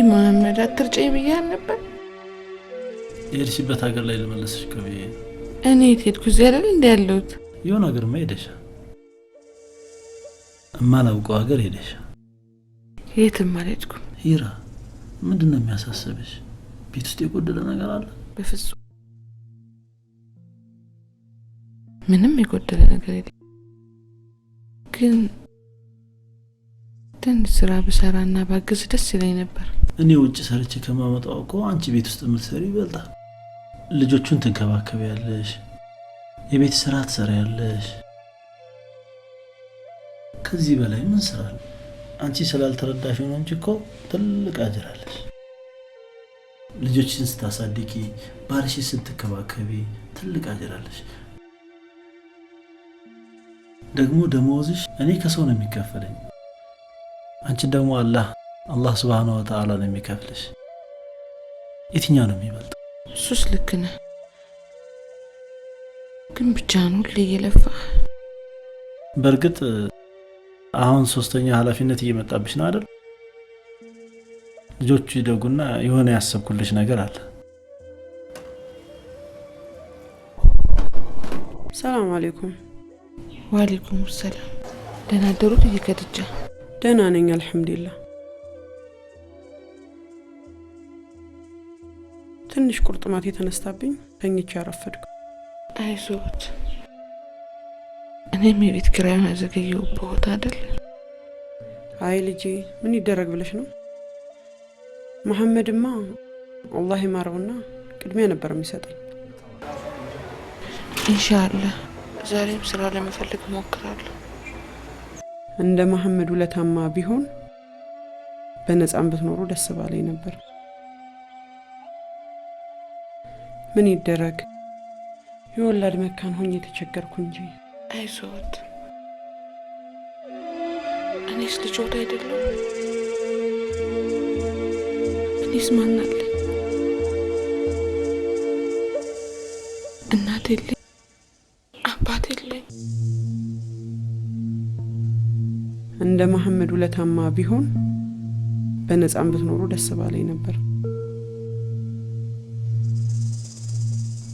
መሐመድ አትርጨኝ ብያለሁ ነበር። የሄድሽበት ሀገር ላይ ልመለስሽ ከብዬ እኔ የት ሄድኩ? እዚህ አይደል እንደ ያለሁት? የሆነ ሀገርማ ሄደሻል። እማላውቀው ሀገር ሄደሻል። የትም አልሄድኩም። ሂራ ምንድነው የሚያሳስብሽ? ቤት ውስጥ የጎደለ ነገር አለ? በፍጹም ምንም የጎደለ ነገር የለም። ግን ትንሽ ስራ ብሰራና ባግዝ ደስ ይለኝ ነበር። እኔ ውጭ ሰርቼ ከማመጣው እኮ አንቺ ቤት ውስጥ የምትሰሪ ይበልጣል። ልጆቹን ትንከባከቢያለሽ፣ የቤት ስራ ትሰሪያለሽ። ከዚህ በላይ ምን ስራ አለ? አንቺ ስላልተረዳሽ ነው እንጂ እኮ ትልቅ አጅር አለሽ። ልጆችን ስታሳድጊ፣ ባልሽን ስትንከባከቢ ትልቅ አጅር አለሽ። ደግሞ ደሞዝሽ እኔ ከሰው ነው የሚከፈለኝ፣ አንቺ ደግሞ አላህ ሱብሃነሁ ወተዓላ ነው የሚከፍልሽ። የትኛው ነው የሚበልጠው? እሱስ ልክ ነህ። ግን ብቻህን ሁሌ እየለፋህ። በእርግጥ አሁን ሶስተኛ ኃላፊነት እየመጣብሽ ነው አይደል? ልጆቹ ይደጉና የሆነ ያሰብኩልሽ ነገር አለ። ሰላም አለይኩም። ወአለይኩም ሰላም። ደህና አደሩት እየከድጃ? ደህና ነኝ አልሐምዱሊላህ። ትንሽ ቁርጥማት የተነስታብኝ ተኝቼ አረፈድኩ። አይዞት፣ እኔም የቤት ኪራዩን አዘገየሁበት አይደል? አይ ልጄ ምን ይደረግ ብለሽ ነው? መሐመድማ አላህ ይማረውና ቅድሚያ ነበር የሚሰጠኝ። ኢንሻአላህ ዛሬም ስራ ለመፈለግ እሞክራለሁ። እንደ መሐመድ ውለታማ ቢሆን በነፃም ብትኖሩ ደስ ባለኝ ነበር። ምን ይደረግ የወላድ መካን ሆኜ ተቸገርኩ እንጂ። አይዞት፣ እኔስ ልጆት አይደለሁ? እኔስ ማን አለኝ? እናት የለኝ፣ አባት የለኝ። እንደ መሐመድ ውለታማ ቢሆን በነፃም ብትኖሩ ደስ ባለኝ ነበር።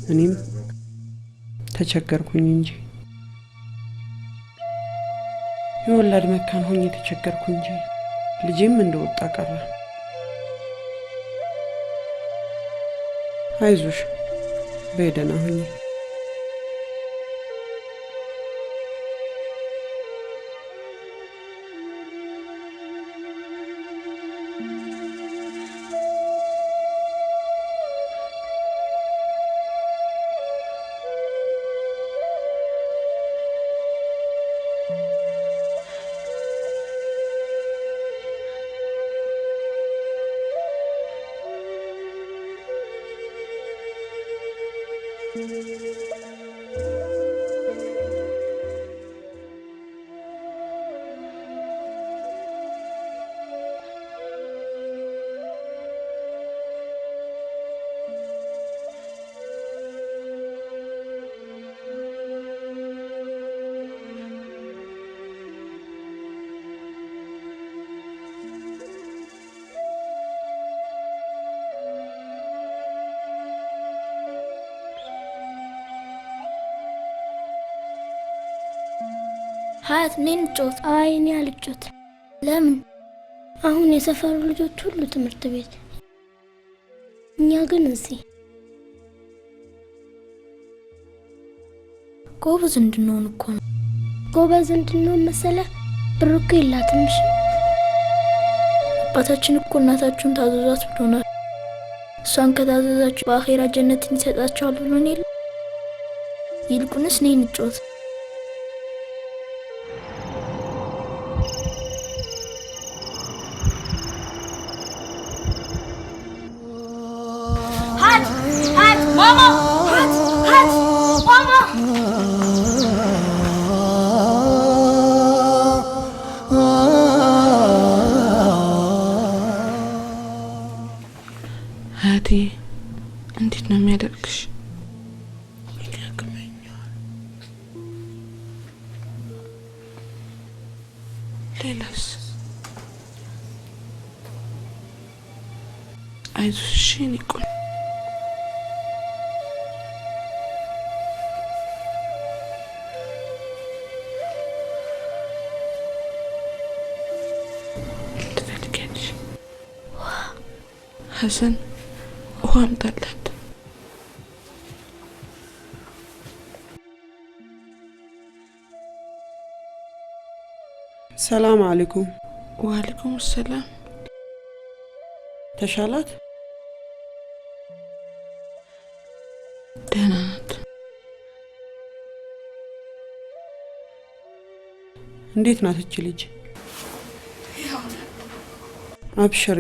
እኔም ተቸገርኩኝ እንጂ የወላድ መካን ሆኜ ተቸገርኩ እንጂ ልጄም እንደወጣ ቀረ። አይዞሽ በደህና ሁኚ። ሀያት ነኝ ጮት። አይ እኔ አልጮት። ለምን? አሁን የሰፈሩ ልጆች ሁሉ ትምህርት ቤት፣ እኛ ግን እዚህ። ጎበዝ እንድንሆን እኮ ነው። ጎበዝ እንድንሆን መሰለ? ብር እኮ የላትም። እሺ አባታችን እኮ እናታችሁን ታዘዟት ብሎናል። እሷን ከታዘዛችሁ በአኼራ ጀነትን ይሰጣችኋል ብሎን የለ? ይልቁንስ ነኝ ጮት። Mama! Hat! Mama! ሀያቴ እንዴት ነው የሚያደርግሽ? ሌላስ? አይዞሽ የኔ ቆንጆ። ትፈልጊያለሽ? ሀሰን ውሃ አምጣላት። ሰላም አለይኩም። ወአለይኩም ሰላም። ተሻላት? ደህና ናት። እንዴት ናት እቺ ልጅ? አብሽሪ።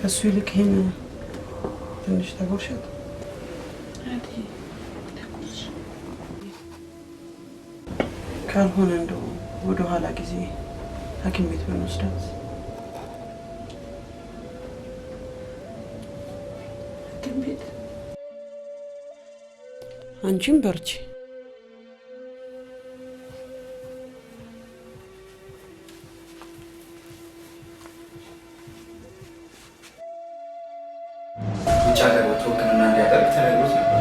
እሱ ይልቅ ይሄን ትንሽ ተጎርሻት። ካልሆነ እንደው ወደ ኋላ ጊዜ ሐኪም ቤት ብንወስዳት። ሐኪም ቤት? አንቺም በርቺ። ውጭ ሀገር ወጥቶ ሕክምና እንዲያደርግ ተነግሮት ነበር።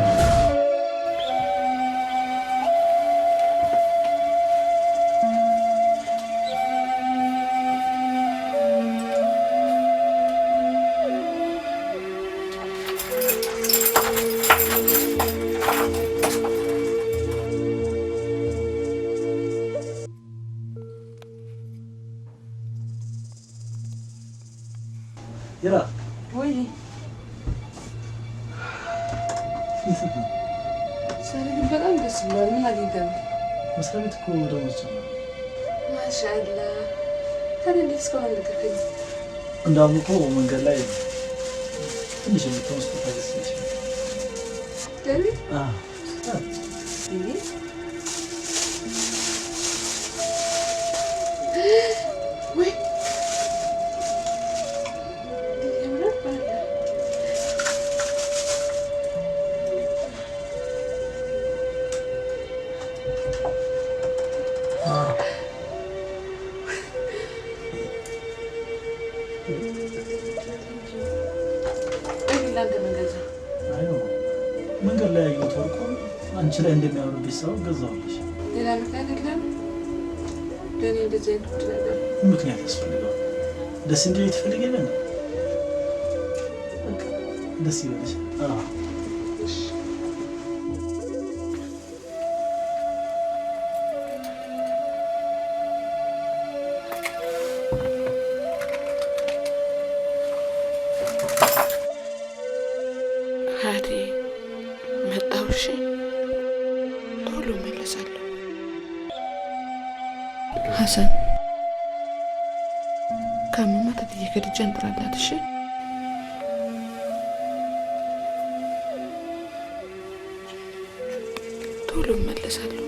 ይራ ወይ ዛሬ ግን በጣም ደስ ብሏል። ምን አግኝተህ ነው? መስሪያ ቤት እኮ ደሞዝ ጨመረ። ማሻአላ። ታዲያ እንዴት እስካሁን አልነገርከኝም? እንዳውም እኮ መንገድ ላይ ትንሽ የምትወስድ ታገስ ይችላል። ደሪ እንዴ ወይ መንገድ ላይ ያየሁት ወርቁ አንቺ ላይ እንደሚያምርብሽ ሰው ገዛሁልሽ። ሌላ ምክንያት የለም። ለእኔ እንደዚህ አይነት ጉድ ነገር ምክንያት ያስፈልገዋል። ደስ እንዲል ትፈልጊያለሽ? ደስ ይበልሽ። ሀዲ መጣሁ። እሺ ቶሎ እመለሳለሁ። ሀሰን ካመማት እትዬ ከድጃ እንጥራላት። እሺ ቶሎ እመለሳለሁ።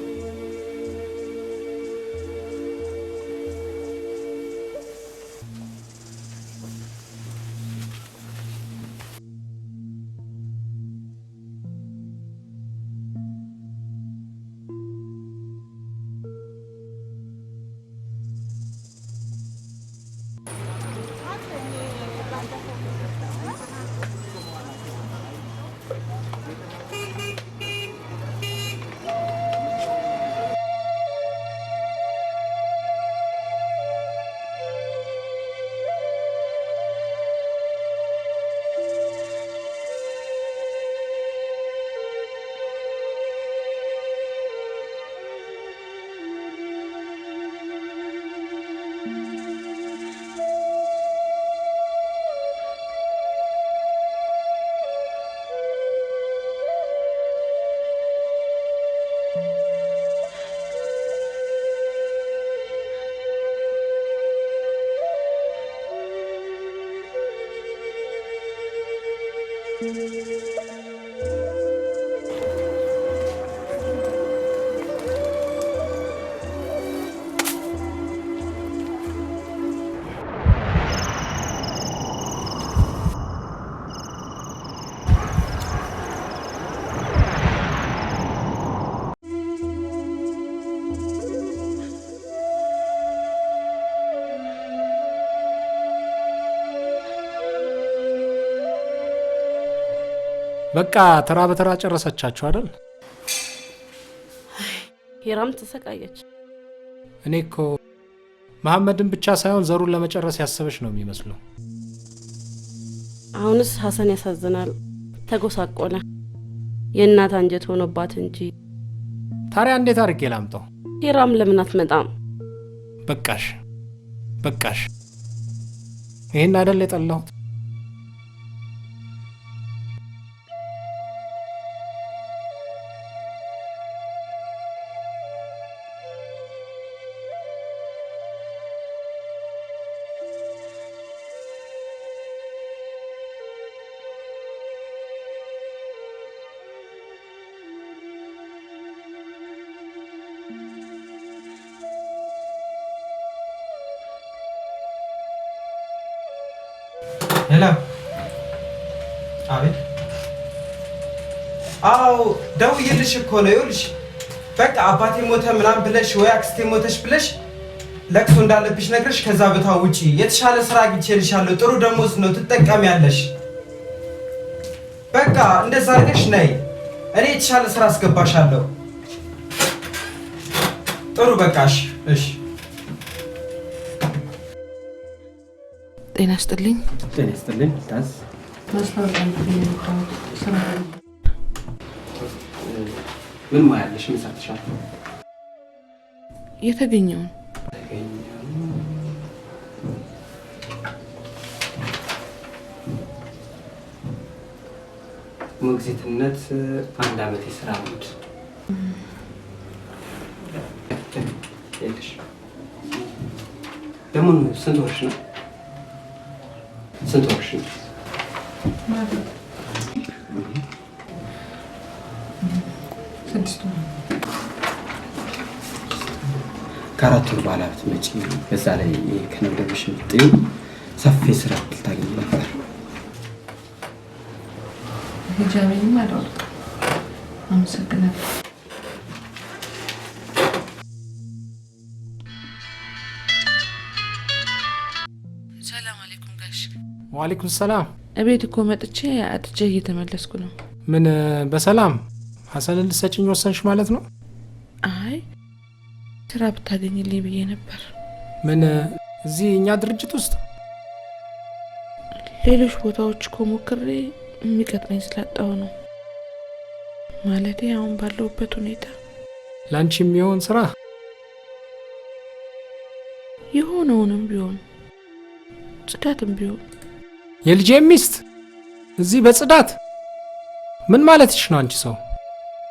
በቃ ተራ በተራ ጨረሰቻችሁ አይደል? ሂራም ተሰቃየች። እኔ እኮ መሐመድን ብቻ ሳይሆን ዘሩን ለመጨረስ ያሰበች ነው የሚመስለው። አሁንስ ሐሰን ያሳዝናል። ተጎሳቆለ። የእናት አንጀት ሆኖባት እንጂ። ታዲያ እንዴት አድርጌ ላምጣው? ሂራም ለምን አትመጣም? በቃሽ በቃሽ። ይሄን አይደል የጠላሁት? ሄሎ አቤት። አዎ ደውዬልሽ እኮ ነው። ይኸውልሽ በቃ አባቴ ሞተ ምናምን ብለሽ ወይ አክስቴ ሞተሽ ብለሽ ለቅሶ እንዳለብሽ ነግረሽ ከዛ ቦታ ውጪ የተሻለ ስራ አግኝቼልሻለሁ፣ ጥሩ ደሞዝ ነው ትጠቀሚያለሽ። በቃ እንደዛ አድርገሽ ነይ፣ እኔ የተሻለ ስራ አስገባሻለሁ። ጥሩ በቃሽ። እሺ ጤና ይስጥልኝ። ጤና ይስጥልኝ። ታዝ ምን ማያለሽ? ምን ሰርተሻል? የተገኘውን ሞግዚትነት 1 ዓመት የስራ ልምድ የለሽ። ደግሞ ስንት ወርሽ ነው? ስንት ወርሽ ነው? ከአራት ወር በኋላ ብትመጪ በዛ ላይ ከነገርሽ የምትጠይው ሰፊ ስራ ልታገኝ ነበር። ሂጃቤንም አላወልቅ። አመሰግናለሁ። ሰላም አለይኩም ጋሽ። ወአለይኩም ሰላም። እቤት እኮ መጥቼ አጥቼ እየተመለስኩ ነው። ምን በሰላም ሐሰንን ልትሰጪኝ ወሰንሽ ማለት ነው? አይ ስራ ብታገኝልኝ ብዬ ነበር። ምን እዚህ እኛ ድርጅት ውስጥ? ሌሎች ቦታዎች እኮ ሞክሬ የሚቀጥረኝ ስላጣሁ ነው። ማለቴ አሁን ባለሁበት ሁኔታ ላንቺ የሚሆን ስራ የሆነውንም ቢሆን ጽዳትም ቢሆን። የልጄ ሚስት እዚህ በጽዳት ምን ማለትሽ ነው? አንቺ ሰው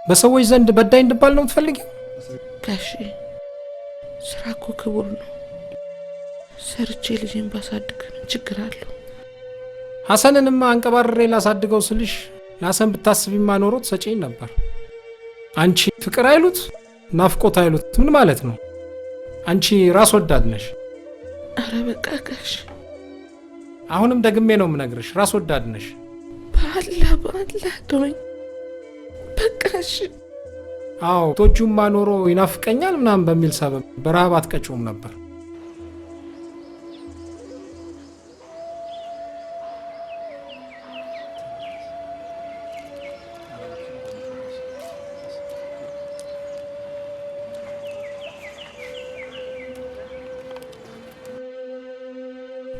በሰዎች ዘንድ በዳይ እንድባል ነው የምትፈልጊው? ጋሼ ስራ እኮ ክቡር ነው። ሰርቼ ልጄን ባሳድግ ምን ችግር አለው? ሐሰንንማ አንቀባርሬ ላሳድገው ስልሽ ለሐሰን ብታስቢማ ኖሮ ትሰጪኝ ነበር። አንቺ ፍቅር አይሉት ናፍቆት አይሉት ምን ማለት ነው? አንቺ ራስ ወዳድ ነሽ። አረ በቃ ጋሽ፣ አሁንም ደግሜ ነው የምነግርሽ፣ ራስ ወዳድ ነሽ። በአላህ ተወኝ በቃሽ። አዎ ቶጁማ ኖሮ ይናፍቀኛል ምናምን በሚል ሰበብ በረሃብ አትቀጭውም ነበር።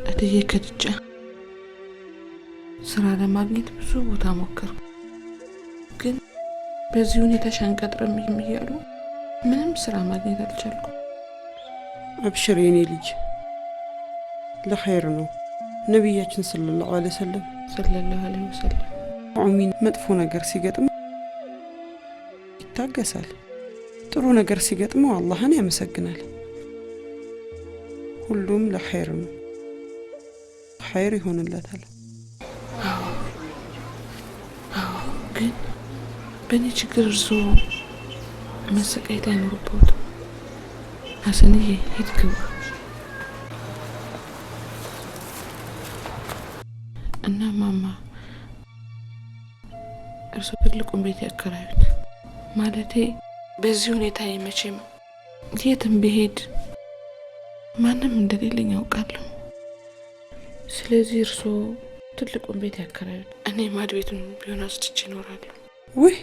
እትዬ ከድጃ ስራ ለማግኘት ብዙ ቦታ ሞከርኩ፣ ግን በዚህ ሁኔታ ሻንቀጥረም እያሉ ምንም ስራ ማግኘት አልቻልኩም። አብሽር የኔ ልጅ፣ ለኸይር ነው። ነቢያችን ሰለላሁ ዐለይሂ ወሰለም ሙእሚን መጥፎ ነገር ሲገጥም ይታገሳል፣ ጥሩ ነገር ሲገጥመው አላህን ያመሰግናል። ሁሉም ለኸይር ነው፣ ኸይር ይሆንለታል። ግን በእኔ ችግር እርሶ መሰቃየት አይኖርበት። ሐሰንዬ ሂድ ግባ እና ማማ እርሶ ትልቁን ቤት ያከራዩት። ማለቴ በዚህ ሁኔታ መቼም የትም ብሄድ ማንም እንደሌለኝ ያውቃለሁ። ስለዚህ እርሶ ትልቁን ቤት ያከራዩት። እኔ ማድ ቤቱን ቢሆን አስጥቼ እኖራለሁ። ውይ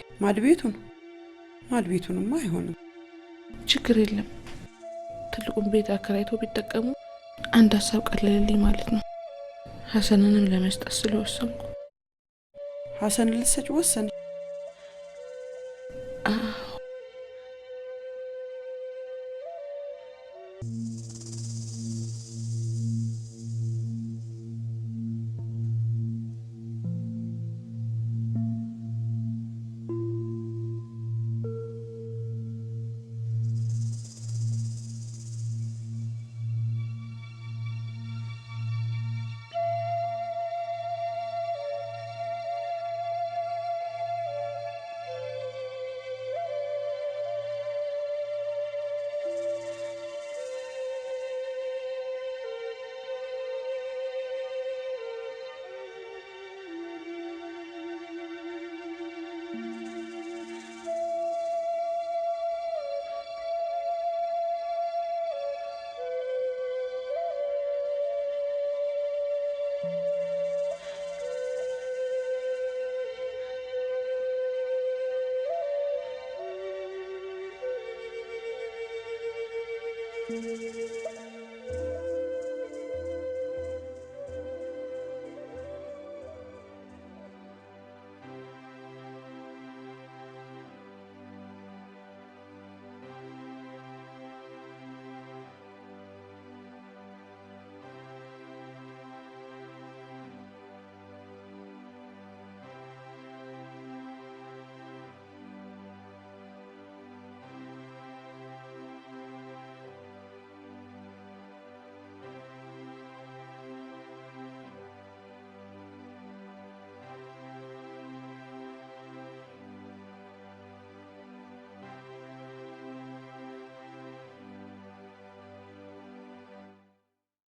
ማድቤቱንማ አይሆንም። ችግር የለም። ትልቁን ቤት አከራይተው ቢጠቀሙ አንድ ሀሳብ ቀለልልኝ ማለት ነው። ሀሰንንም ለመስጠት ስለወሰንኩ። ሀሰንን ልትሰጪ ወሰንሽ?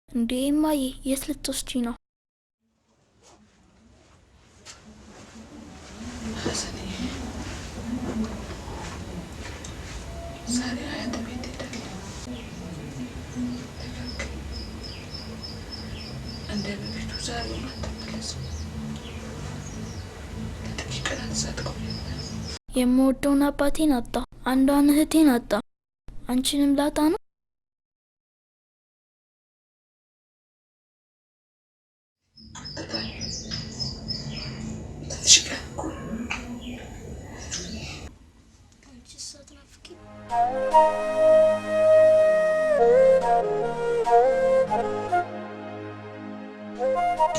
እንዴ እማዬ የት ልትወስጂ ነው? ዛሬ አያት ቤት ሄዳለሁ። እንደ በፊቱ ዛሬ አትመለስም። ለጥቂት ቀናት እዛ ትቆያለህ። የምወደውን አባቴን አጣ፣ አንዷን እህቴን አጣ፣ አንቺንም ላጣ ነው?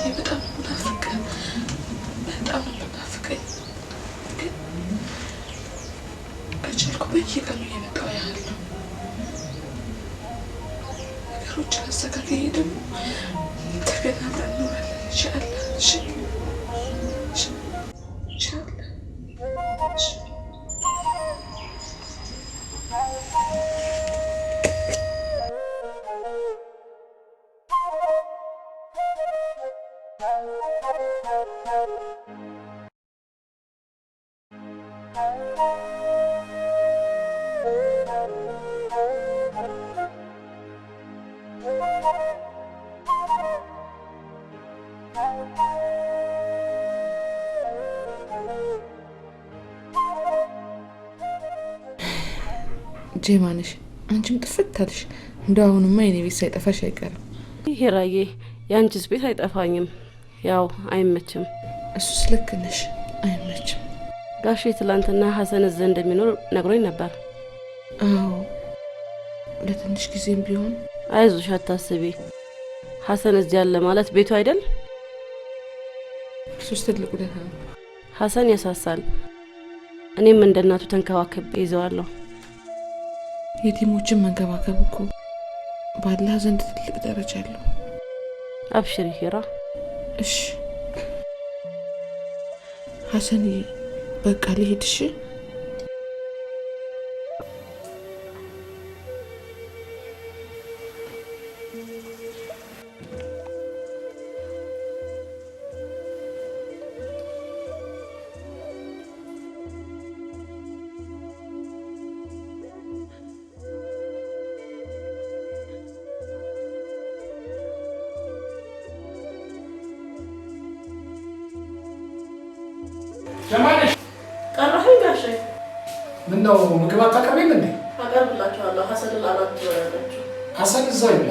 በጣም ናፍቀኝ፣ በጣም ናፍቀኝ። ግን ከቻልኩ በየቀኑ እየመጣሁ ያህል ነገሮችን አስተካክዬ ደግሞ ተገናኝተን እንኖራለን ኢንሻአላህ። እሺ ኢንሻአላህ። ጄማንሽ አንቺም ጥፍት አልሽ። እንደው አሁንማ የኔ ቤት ሳይጠፋሽ አይቀርም። ሂራዬ የአንቺስ ቤት አይጠፋኝም። ያው አይመችም። እሱስ ልክ ነሽ፣ አይመችም። ጋሼ ትላንትና ሀሰን እዚህ እንደሚኖር ነግሮኝ ነበር። አዎ ለትንሽ ጊዜም ቢሆን። አይዞሽ አታስቢ። ሀሰን እዚህ ያለ ማለት ቤቱ አይደል? እሱስ ትልቅ ውለታ ነው። ሀሰን ያሳሳል። እኔም እንደ እናቱ ተንከባከብ ይዘዋለሁ። የቲሞችን መንከባከብ እኮ በአላህ ዘንድ ትልቅ ደረጃ አለው። አብሽሪ ሂራ። እሺ ሀሰንዬ በቃ ልሄድ። እሺ ለማንሽ ቀረኸኝ ጋሼ? ምን ነው ምግብ አታቀርቢም እንዴ? አቀርብላችኋለሁ። ሀሰንን አላት ትበላለችሁ። ሀሰን እዛው ይብላ።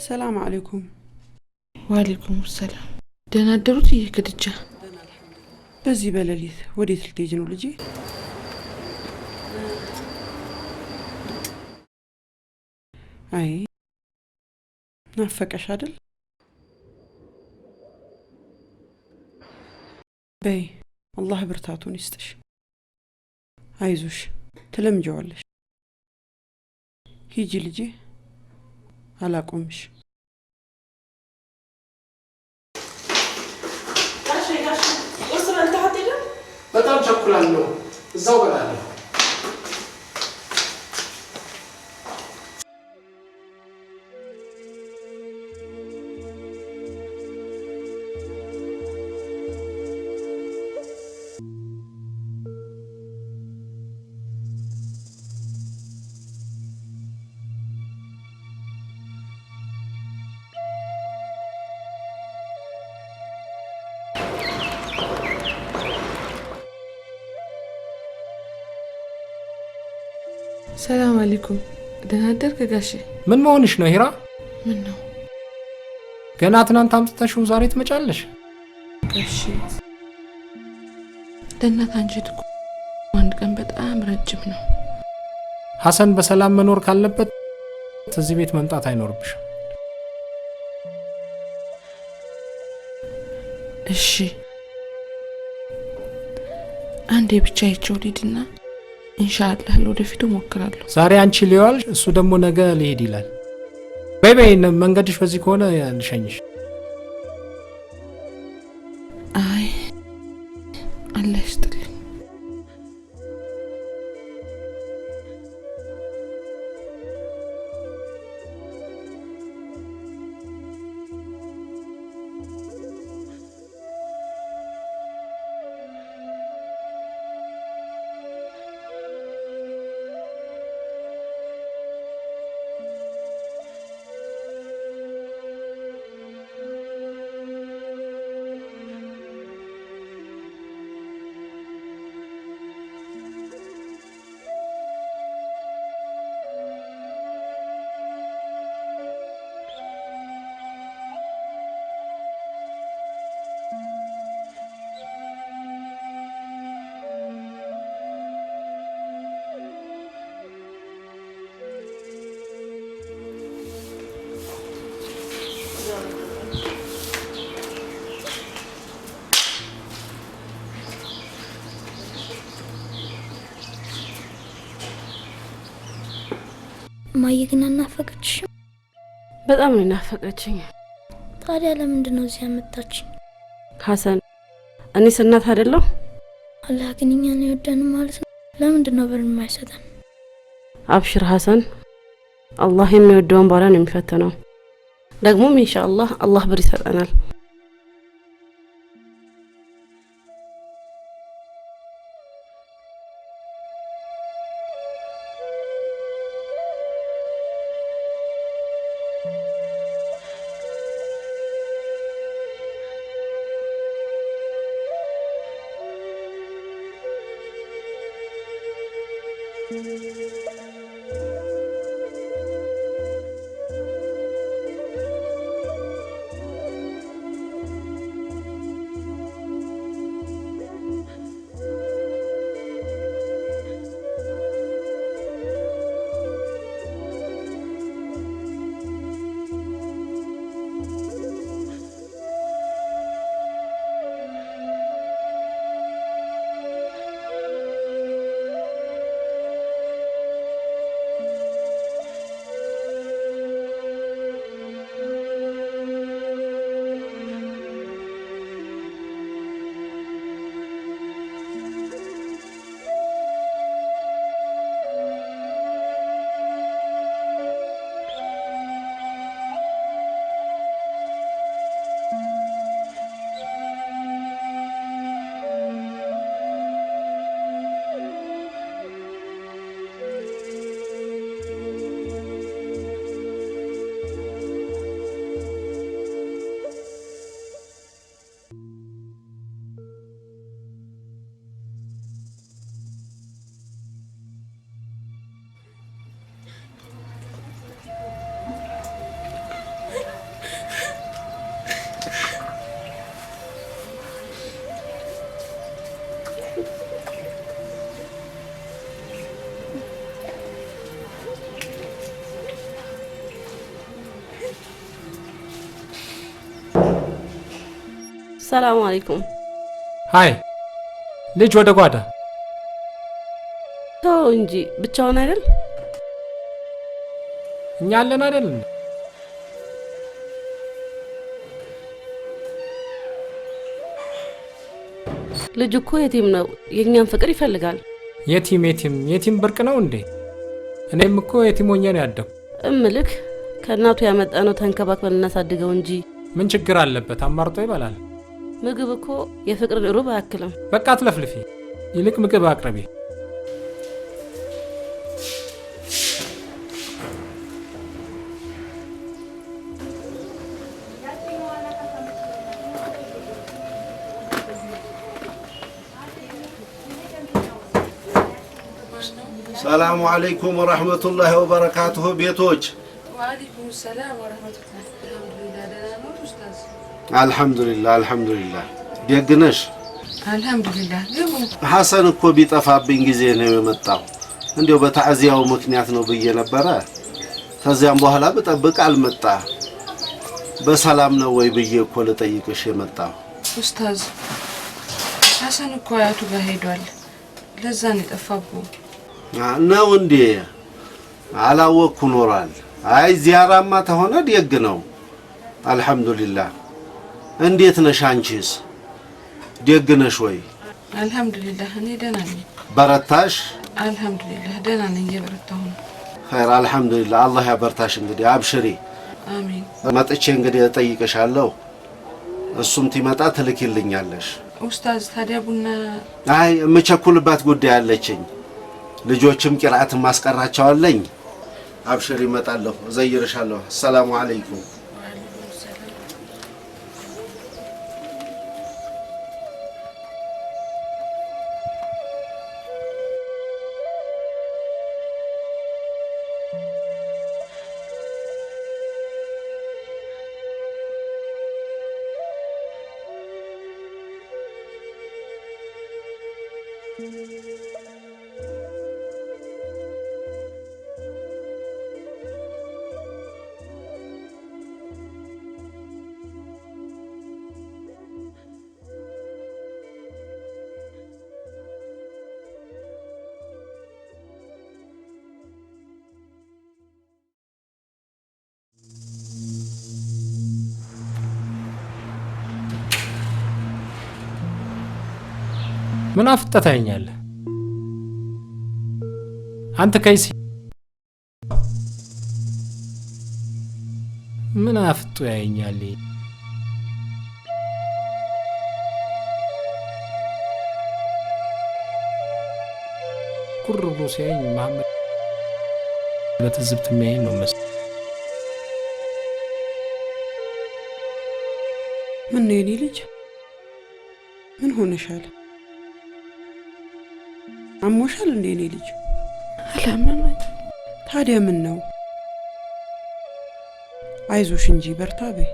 ሰላም አለይኩም። ወአለይኩም ሰላም። ደህና አደሩት እየከድጃ? በዚህ በሌሊት ወዴት ልትሄጂ ነው ልጄ? አይ ናፈቀሽ አይደል? በይ አላህ ብርታቱን ይስጥሽ። አይዞሽ ትለምጀዋለሽ። ሂጂ ልጄ አላቆምሽ። በጣም ቸኩላለሁ። እዛው በላለሁ። ሰላም አለይኩም። ደህና አደርክ ጋሼ? ምን መሆንሽ ነው ሂራ? ምን ነው ገና ትናንት አምጥተሽው ዛሬ ትመጫለሽ? ጋሼ ለእናት አንጀት እኮ አንድ ቀን በጣም ረጅም ነው። ሀሰን በሰላም መኖር ካለበት እዚህ ቤት መምጣት አይኖርብሽም። እሺ አንዴ ብቻ ይቸው ሊድና ኢንሻአላህ ለወደፊቱ ሞክራለሁ። ዛሬ አንቺ ሊዋል እሱ ደግሞ ነገ ሊሄድ ይላል። በይ በይ መንገድሽ በዚህ ከሆነ ልሸኝሽ። አይ አላህ ይስጥልኝ። ማየ ግን አናፈቀችሽም? በጣም ነው ናፈቀችኝ። ታዲያ ለምንድን ነው እዚህ ያመጣችኝ? ሀሰን እኔ እናት አይደለሁ? አላህ ግን እኛን ይወደን ማለት ነው። ለምንድን ነው ብር የማይሰጠን? አብሽር ሐሰን፣ አላህ የሚወደውን ባሪያ ነው የሚፈትነው። ደግሞም ኢንሻአላህ አላህ ብር ይሰጠናል። ሰላም አለይኩም። ሃይ ልጅ ወደ ጓዳ ተው እንጂ ብቻውን አይደል? እኛ አለን አይደል? ልጅ እኮ የቲም ነው፣ የኛን ፍቅር ይፈልጋል። የቲም ብርቅ ነው እንዴ? እኔም እኮ የቲም ሆኜ ነው ያደኩ። እምልክ ከእናቱ ያመጣነው ተንከባክበን እናሳድገው እንጂ ምን ችግር አለበት? አማርጦ ይበላል። ምግብ እኮ የፍቅር ሩብ አያክልም። በቃ አትለፍልፊ፣ ይልቅ ምግብ አቅርቢ። ሰላሙ አለይኩም ወራህመቱላሂ ወበረካቱሁ። ቤቶች ወአለይኩም ሰላም ወራህመቱላሂ። አልሐምዱሊላህ አልሐምዱሊላህ። ደግነሽ? አልሐምዱሊላህ። ግቡ። ሐሰን እኮ ቢጠፋብኝ ጊዜ ነው የመጣው። እንዲያው በታዕዚያው ምክንያት ነው ብዬ ነበረ። ከዚያም በኋላ ብጠብቅ አልመጣ። በሰላም ነው ወይ ብዬ እኮ ልጠይቅሽ የመጣው። ኡስታዝ ሐሰን እኮ አያቱ ጋር ሄዷል። ለዛ ነው የጠፋብው። ነው እንዴ? አላወቅኩ ኖሯል። አይ ዚያራማ ተሆነ ደግ ነው። አልሐምዱሊላህ። እንዴት ነሽ አንቺስ? ደግ ነሽ ወይ? አልሐምዱሊላህ እኔ ደህና ነኝ። በረታሽ? አልሐምዱሊላህ ደህና ነኝ፣ እየበረታሁ ነው። ኸይር አልሐምዱሊላህ። አላህ ያበርታሽ። እንግዲህ አብሽሪ። አሚን። መጥቼ እንግዲህ እጠይቅሻለሁ። እሱም ትመጣ ትልኪልኛለሽ። ኡስታዝ ታዲያ ቡና? አይ የምቸኩልባት ጉዳይ አለችኝ። ልጆችም ቂራአትን ማስቀራቸዋለኝ። አብሽሪ እመጣለሁ፣ እዘይርሻለሁ። ሰላሙ አለይኩም። ምን አፍጠታኛለህ አንተ ከይሲ? ምን አፍጦ ያየኛል? ኩር ብሎ ሲያየኝ መሐመድ በትዝብት የሚያየኝ ነው መሰለኝ። ምን ነው የኔ ልጅ? ምን ሆነሻል? አሞሻል እንዴ የኔ ልጅ? አላመመኝ። ታዲያ ምን ነው? አይዞሽ እንጂ በርታ በይ።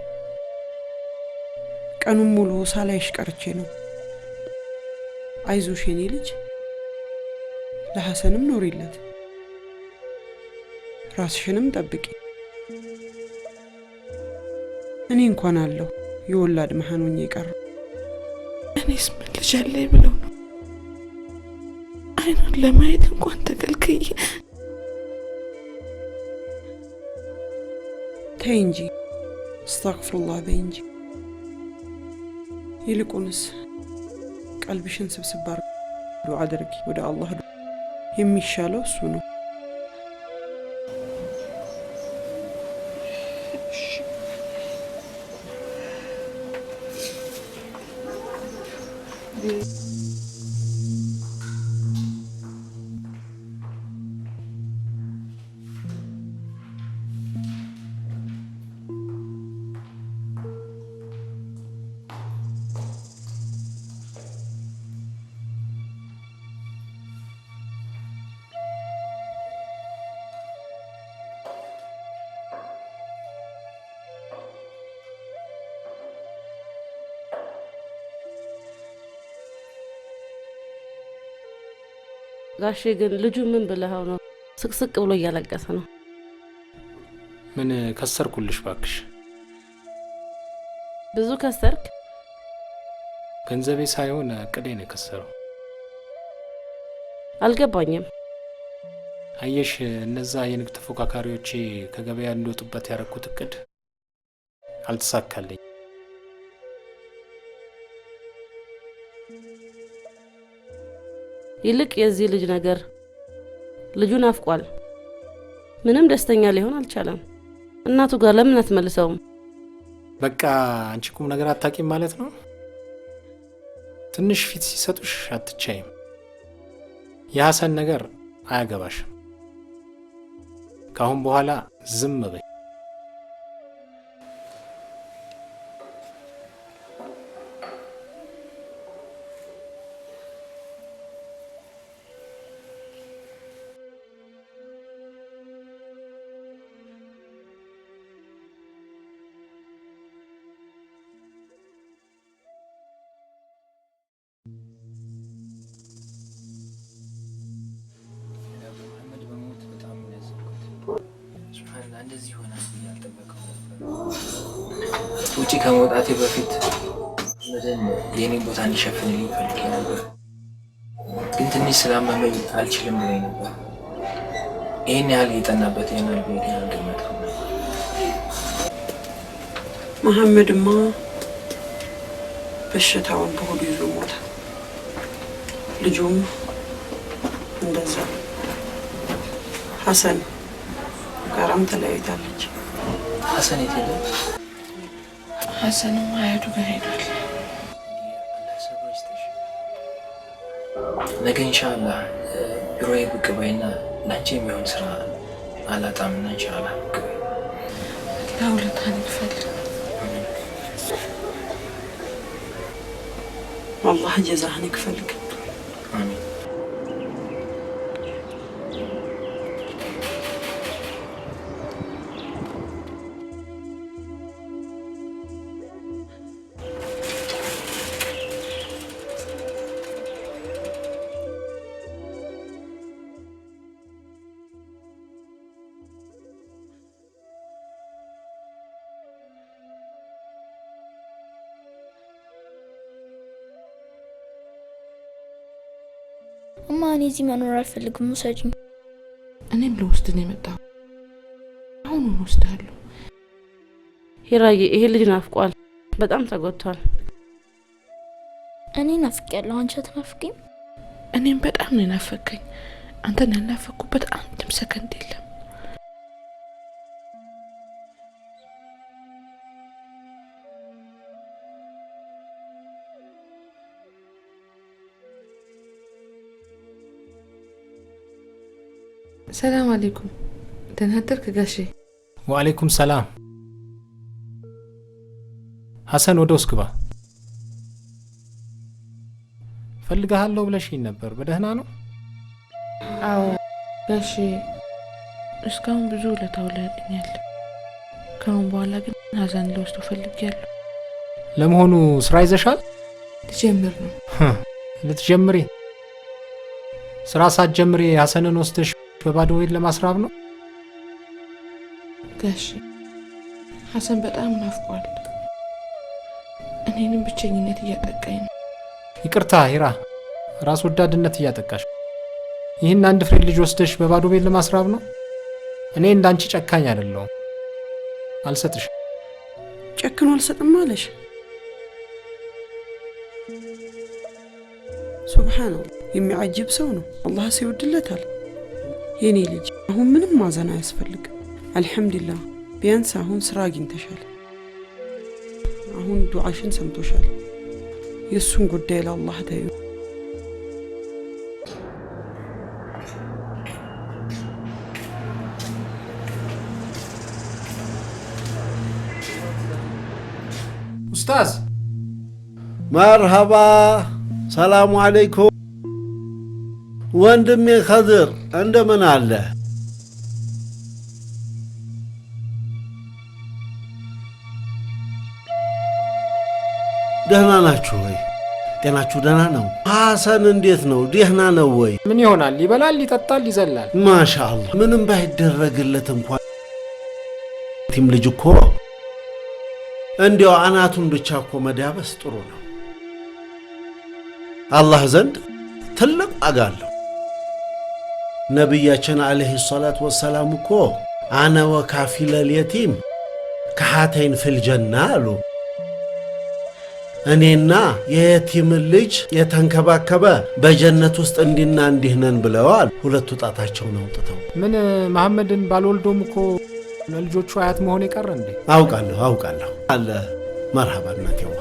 ቀኑን ሙሉ ሳላይሽ ቀርቼ ነው። አይዞሽ የኔ ልጅ። ለሐሰንም ኖሪለት፣ ራስሽንም ጠብቂ። እኔ እንኳን አለሁ የወላድ መሃን ሆኜ ቀረሁ። እኔስ ምን ልጅ አለኝ ብለው ነው አይኑን ለማየት እንኳን ተከልክዬ። ተይ እንጂ አስተግፍሩላህ በይ እንጂ። ይልቁንስ ቀልብሽን ስብስብ ዱዓ አድርጊ ወደ አላህ። የሚሻለው እሱ ነው። ጋሼ ግን ልጁ ምን ብለኸው ነው? ስቅስቅ ብሎ እያለቀሰ ነው። ምን ከሰርኩልሽ ባክሽ? ብዙ ከሰርክ? ገንዘቤ ሳይሆን እቅዴ ነው የከሰረው። አልገባኝም። አየሽ፣ እነዛ የንግድ ተፎካካሪዎቼ ከገበያ እንዲወጡበት ያደረኩት እቅድ አልተሳካልኝ። ይልቅ የዚህ ልጅ ነገር ልጁን አፍቋል። ምንም ደስተኛ ሊሆን አልቻለም። እናቱ ጋር ለምን አትመልሰውም? በቃ አንቺ ቁም ነገር አታቂም ማለት ነው። ትንሽ ፊት ሲሰጡሽ አትቻይም። የሐሰን ነገር አያገባሽም። ካሁን በኋላ ዝም በይ። እንደዚህ ይሆናል ብዬ አልጠበቅኩም ነበር። ውጪ ከመውጣቴ በፊት መደን የኔ ቦታ እንዲሸፍንልኝ ፈልጌ ነበር፣ ግን ትንሽ ስላመመኝ አልችልም ብሎኝ ነበር። ይህን ያህል የጠናበት ይሆናል ብዬ አልገመትኩም ነበር። መሐመድማ በሽታውን በሆዱ ይዞ ሞተ። ልጁም እንደዛ። ሐሰን ጋራም ተለያይታለች። ሐሰን የት ሄደ? ሐሰንም አያቱ ጋር ሄዷል። ነገ ኢንሻአላህ ቢሮዬ ብቅ በይና ላንቺ የሚሆን ስራ አላጣምና ኢንሻአላህ ብቅ በይ። ለውለታን ይክፈል። አላህ ጀዛህን ይክፈልክ። አሚን። እማ እኔ እዚህ መኖር አልፈልግም፣ ውሰጂኝ። እኔም ልወስድ ነው የመጣሁ። አሁኑን ወስዳለሁ። ሂራዬ፣ ይሄ ልጅ ናፍቋል። በጣም ተጎድቷል። እኔ ናፍቄያለሁ። አንቺ አትናፍቂም? እኔም በጣም ነው ናፈከኝ። አንተን ያናፈኩበት አንድም ሰከንድ የለም። ሰላም አለይኩም። ደህና አደርክ ጋሼ? ወአለይኩም ሰላም። ሐሰን ወደ ውስጥ ግባ። ፈልግሃለሁ ብለሽኝ ነበር። በደህና ነው? አዎ ጋሼ፣ እስካሁን ብዙ ውለታ ውለህልኛል። ከአሁን በኋላ ግን ሀዘን ልወስደው ፈልጌያለሁ። ለመሆኑ ስራ ይዘሻል? ልጀምር ነው። ልትጀምሪ? ስራ ሳትጀምሪ ሐሰንን ወስደሽ በባዶ ወይን ለማስራብ ነው? ጋሼ ሀሰን በጣም ናፍቋል። እኔንም ብቸኝነት እያጠቃኝ ነው። ይቅርታ ሂራ፣ ራስ ወዳድነት እያጠቃሽ። ይህን አንድ ፍሬ ልጅ ወስደሽ በባዶ ቤት ለማስራብ ነው? እኔ እንዳንቺ ጨካኝ አይደለሁም። አልሰጥሽ። ጨክኖ አልሰጥም አለሽ? ሱብሃንአላህ፣ የሚያጅብ ሰው ነው። አላህ ሲወድለታል። የኔ ልጅ አሁን ምንም ማዘን አያስፈልግም። አልሐምዱሊላህ፣ ቢያንስ አሁን ስራ አግኝተሻል። አሁን ዱዓሽን ሰምቶሻል። የሱን ጉዳይ ለአላህ ተይው። ኡስታዝ መርሃባ፣ ሰላሙ አለይኩም። ወንድሜ ኸድር እንደምን አለ? ደህና ናችሁ ወይ? ጤናችሁ ደህና ነው? ሐሰን እንዴት ነው? ደህና ነው ወይ? ምን ይሆናል? ይበላል፣ ይጠጣል፣ ይዘላል። ማሻአላህ፣ ምንም ባይደረግለት እንኳን ቲም ልጅ እኮ እንዲያው አናቱን ብቻ እኮ መዳበስ ጥሩ ነው። አላህ ዘንድ ትልቅ ዋጋ አለው። ነቢያችን አለይሂ ሰላቱ ወሰላም እኮ አነ ወካፊለል የቲም ከሃተይን ፊል ጀና አሉ። እኔና የየቲም ልጅ የተንከባከበ በጀነት ውስጥ እንዲና እንዲህ ነን ብለዋል። ሁለቱ ጣታቸውን አውጥተው። ምን መሐመድን ባልወልዶም እኮ ለልጆቹ አያት መሆን የቀረ እንዴ? አውቃለሁ አለ። መርሃባ እናቴዋ፣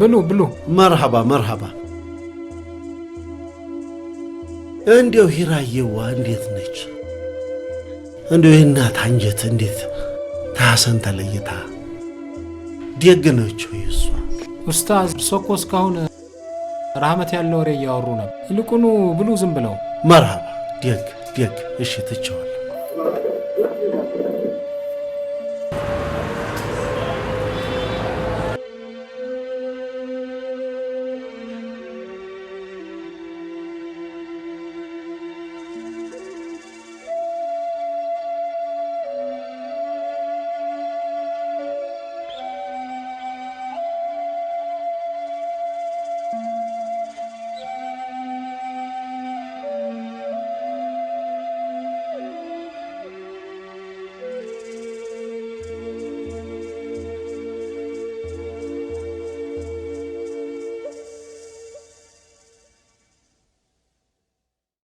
ብሉ ብሉ። መርሃባ መርሃባ። እንዲያው ሂራዬዋ እንዴት ነች? እንዲያው የእናት አንጀት እንዴት ከሐሰን ተለይታ ደግ ነች ወይ እሷ? ኡስታዝ እርሶ እኮ እስካሁን ራህመት ያለው ወሬ እያወሩ ነበር። ይልቁኑ ብሉ ዝም ብለው። መርሃባ፣ ደግ። እሺ ትቼዋለሁ።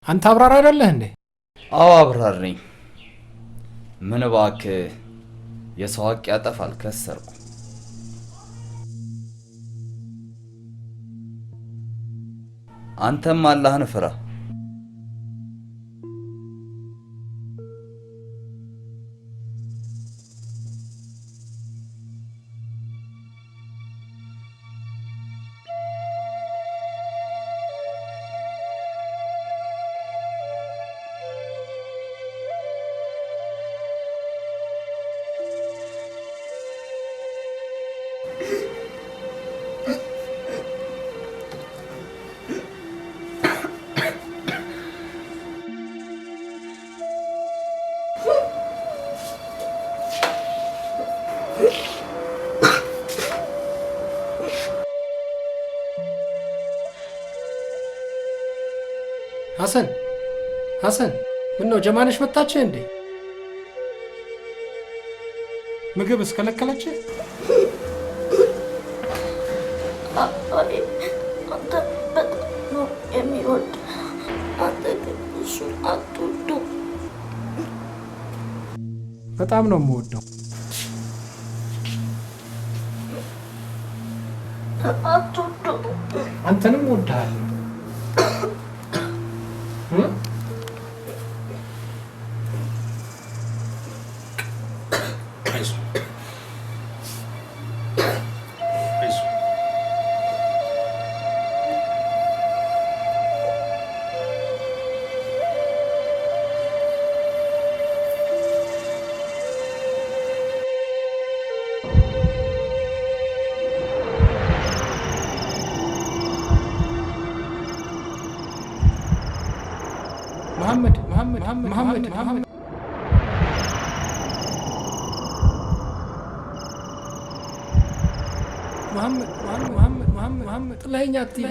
አንተ አብራር አይደለህ እንዴ? አዎ አብራር ነኝ። ምን እባክህ የሰው ሀቅ ያጠፋል። ከሰርኩ። አንተም አላህን ፍራ። ሐሰን ምን ነው ጀማነሽ መጣች እንዴ? ምግብ እስከለከለች? አንተ በጣም ነው የሚወድ በጣም ነው የምወደው። አንተንም እወድሃለሁ። محمد ጥላኸኝ አትሂድ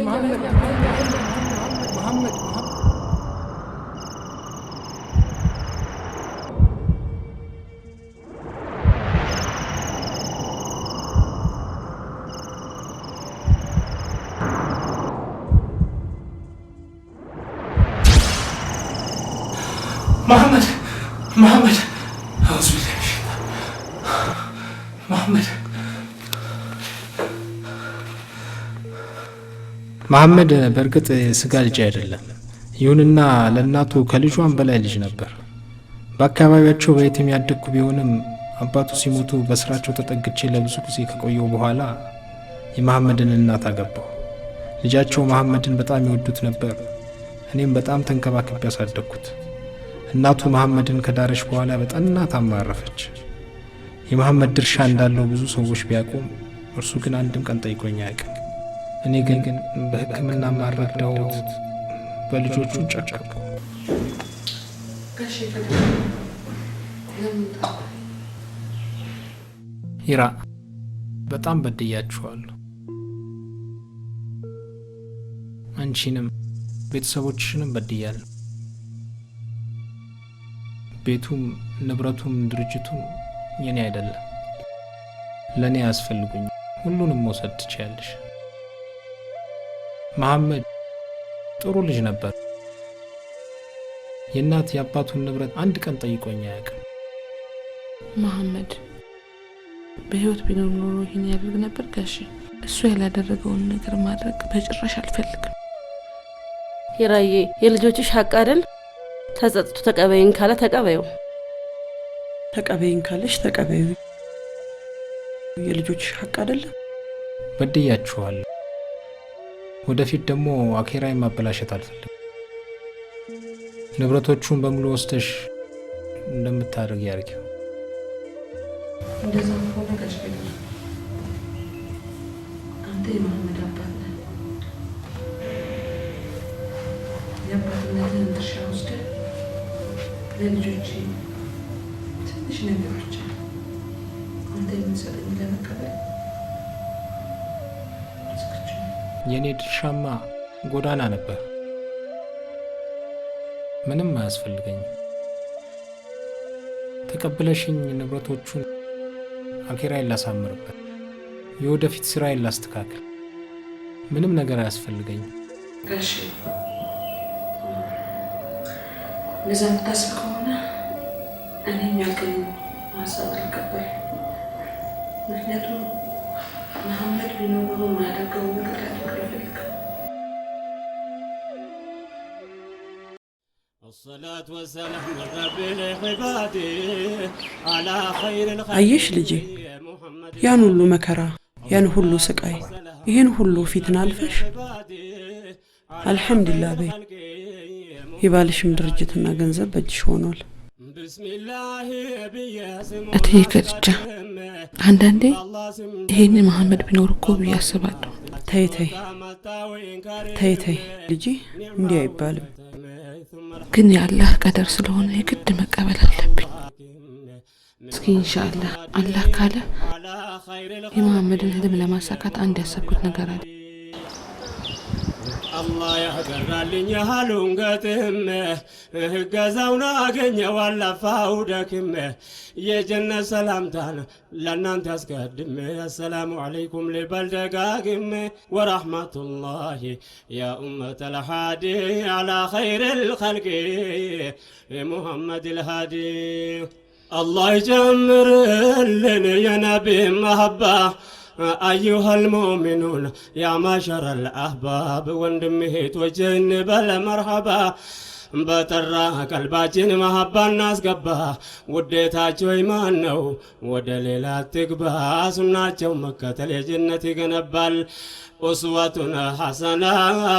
محمد محمد أعوذ بالله محمد መሐመድ በእርግጥ ስጋ ልጅ አይደለም። ይሁንና ለእናቱ ከልጇም በላይ ልጅ ነበር። በአካባቢያቸው በየትም ያደግኩ ቢሆንም አባቱ ሲሞቱ በስራቸው ተጠግቼ ለብዙ ጊዜ ከቆየው በኋላ የመሐመድን እናት አገባሁ። ልጃቸው መሐመድን በጣም ይወዱት ነበር። እኔም በጣም ተንከባክቤ ያሳደግኩት። እናቱ መሐመድን ከዳረች በኋላ በጠና ታማረፈች። የመሐመድ ድርሻ እንዳለው ብዙ ሰዎች ቢያውቁም እርሱ ግን አንድም ቀን ጠይቆኝ አያውቅም። እኔ ግን በሕክምና ማረዳሁት በልጆቹ ጨከኩ። ሂራ በጣም በድያችኋለሁ። አንቺንም ቤተሰቦችሽንም በድያለሁ። ቤቱም ንብረቱም ድርጅቱም የኔ አይደለም። ለኔ ያስፈልጉኝ ሁሉንም መውሰድ ትችያለሽ። መሐመድ ጥሩ ልጅ ነበር። የእናት የአባቱን ንብረት አንድ ቀን ጠይቆኝ አያውቅም። መሐመድ በህይወት ቢኖር ኖሮ ይህን ያደርግ ነበር ጋሼ። እሱ ያላደረገውን ነገር ማድረግ በጭራሽ አልፈልግም። ሂራዬ የልጆችሽ ሀቅ አይደል? ተጸጽቶ ተቀበይን ካለ ተቀበዩ። ተቀበይን ካለሽ ተቀበዩ። የልጆችሽ ሀቅ አይደለም? በድያችኋለሁ። ወደፊት ደግሞ አኼራዬን ማበላሸት አልፈልግም። ንብረቶቹን በሙሉ ወስደሽ እንደምታደርግ ያርጊው። እንደዛ ሆነ ጋሼ። አንተ የመሐመድ አባት ነህ። የአባትነትን ድርሻ ወስደህ ለልጆች ትንሽ ነገሮች አንተ የምትሰጠኝ ለመቀበል የኔ ድርሻማ ጎዳና ነበር። ምንም አያስፈልገኝም። ተቀብለሽኝ ንብረቶቹን አኼራዬን ላሳምርበት፣ የወደፊት ስራዬን ላስተካክል። ምንም ነገር አያስፈልገኝም። እሺ እንደዛ የምታስብ ከሆነ እኔም ያልከኝ ሀሳብ አልቀበል። ምክንያቱም መሐመድ ቢኖር ማያደርገው ነገር ያደርግ። አየሽ ልጄ፣ ያን ሁሉ መከራ፣ ያን ሁሉ ስቃይ፣ ይህን ሁሉ ፊትን አልፈሽ አልሐምዱሊላህ በይ። የባልሽም ድርጅትና ገንዘብ በእጅሽ ሆኗል። እትዬ ከድጃ አንዳንዴ ይሄን መሐመድ ቢኖር እኮ ብዬ አስባለሁ። ተይ ተይ ተይ ተይ ልጄ፣ እንዲህ አይባልም። ግን የአላህ ቀደር ስለሆነ የግድ መቀበል አለብኝ። እስኪ ኢንሻአላህ አላህ ካለ የመሐመድን ህልም ለማሳካት አንድ ያሰብኩት ነገር አለ። الله يهدرالኝ ያሉን ገጥም ገዛውና አገኘው አላፋው ደክም የጀነት ሰላምታን ለእናንተ አስቀድም السلام عليكم لبلدጋግም ورحمة الله يا أمة الهادي على خير الخلق محمد الهادي الله يجمر لنا يا نبي محبة أيها المؤمنون يا معشر الأحباب وندمهت وجن بلا مرحبا በጠራ ቀልባችን መሐባ እናስገባ ውዴታቸው ኢማን ነው ወደ ሌላ ትግባ ሱናቸው መከተል የጀነት ይገነባል ኡስወቱን ሐሰና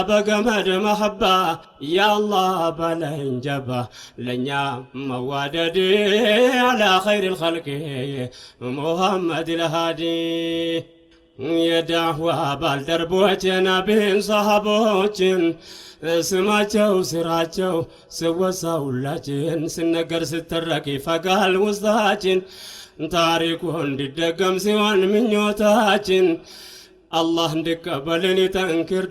በገመድ መሐባ ያአላህ በለኝ ጀባ ለኛ መዋደድ አላ ኸይር الخلق ሙሐመድ الهادي የዳህዋ ባልደረቦች ነቢይን ሰሃቦችን ስማቸው ስራቸው ስወሳውላችን ስነገር ስተረክ ይፈጋል ውስጣችን ታሪኩ እንዲደገም ሲሆን ምኞታችን አላህ እንዲቀበልን ይጠንክር